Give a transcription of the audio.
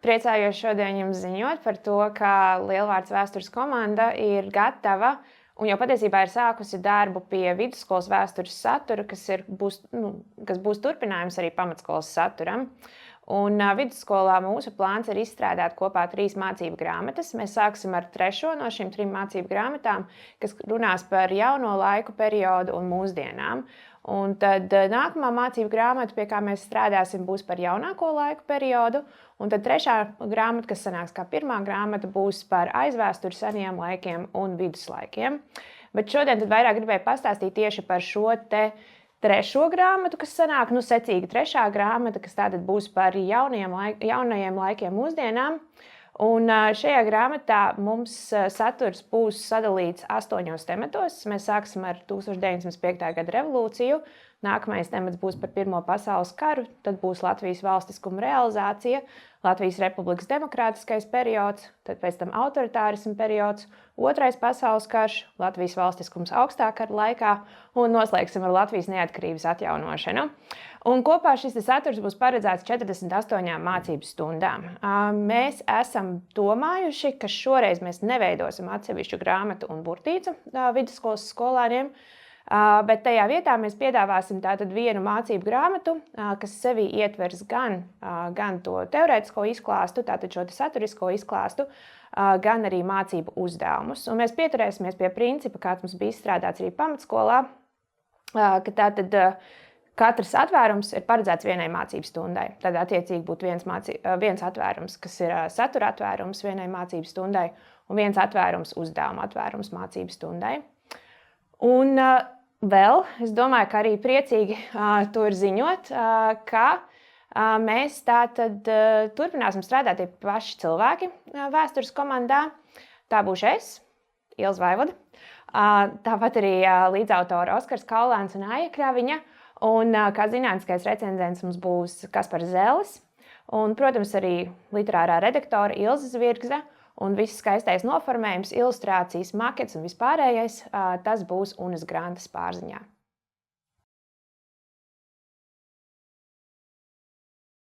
Priecājos šodien jums ziņot par to, ka Lielvārds vēstures komanda ir gatava un jau patiesībā ir sākusi darbu pie vidusskolas vēstures satura, kas būs turpinājums arī pamatskolas saturam. Un vidusskolā mūsu plāns ir izstrādāt kopā 3 mācību grāmatas. Mēs sāksim ar 3. no šīm 3 mācību grāmatām, kas runās par jauno laiku periodu un mūsdienām. Un tad nākamā mācību grāmata, pie kā mēs strādāsim, būs par jaunāko laiku periodu. Un tad 3. grāmata, kas sanāks kā 1. grāmata, būs par aizvēsturi, seniem laikiem un viduslaikiem. Bet šodien tad vairāk gribēju pastāstīt tieši par šo 3. grāmatu, kas sanāk secīgi 3. grāmata, kas tātad būs par jaunajiem laikiem mūsdienām. Un šajā grāmatā mums saturs būs sadalīts 8 tematos. Mēs sāksim ar 1905. gada revolūciju. Nākamais temats būs par Pirmo pasaules karu, tad būs Latvijas valstiskuma realizācija, Latvijas republikas demokrātiskais periods, tad pēc tam autoritārisma periods, 2. pasaules karš, Latvijas valstiskums augstā kara laikā un noslēgsim ar Latvijas neatkarības atjaunošanu. Un kopā šis saturs būs paredzēts 48 mācību stundām. Mēs esam domājuši, ka šoreiz mēs neveidosim atsevišķu grāmatu un burtīcu vidusskolas skolāniem, bet tajā vietā mēs piedāvāsim tātad vienu mācību grāmatu, kas sevī ietvers gan to teorētisko izklāstu, tātad šo saturisko izklāstu, gan arī mācību uzdevumus. Un mēs pieturēsimies pie principa, kāds mums bija izstrādāts arī pamatskolā, ka tātad katrs atvērums ir paredzēts vienai mācību stundai. Tad attiecīgi būtu viens atvērums, kas ir satura atvērums vienai mācību stundai, un viens atvērums uzdevuma atvērums mācību stundai. Un vēl, es domāju, ka arī priecīgi to ir ziņot, ka mēs tātad turpināsim strādāt tie paši cilvēki vēstures komandā. Tā būšu es, Ilze Vaivoda, tāpat arī līdzautori Oskars Kaulēns un Aija Kraviņa, un kā zinātniskais recenzents mums būs Kaspars Zelis, un, protams, arī literārā redaktore Ilze Zvirgze. Un viss skaistais noformējums, ilustrācijas, makets un vispārējais, tas būs Unas Grantas pārziņā.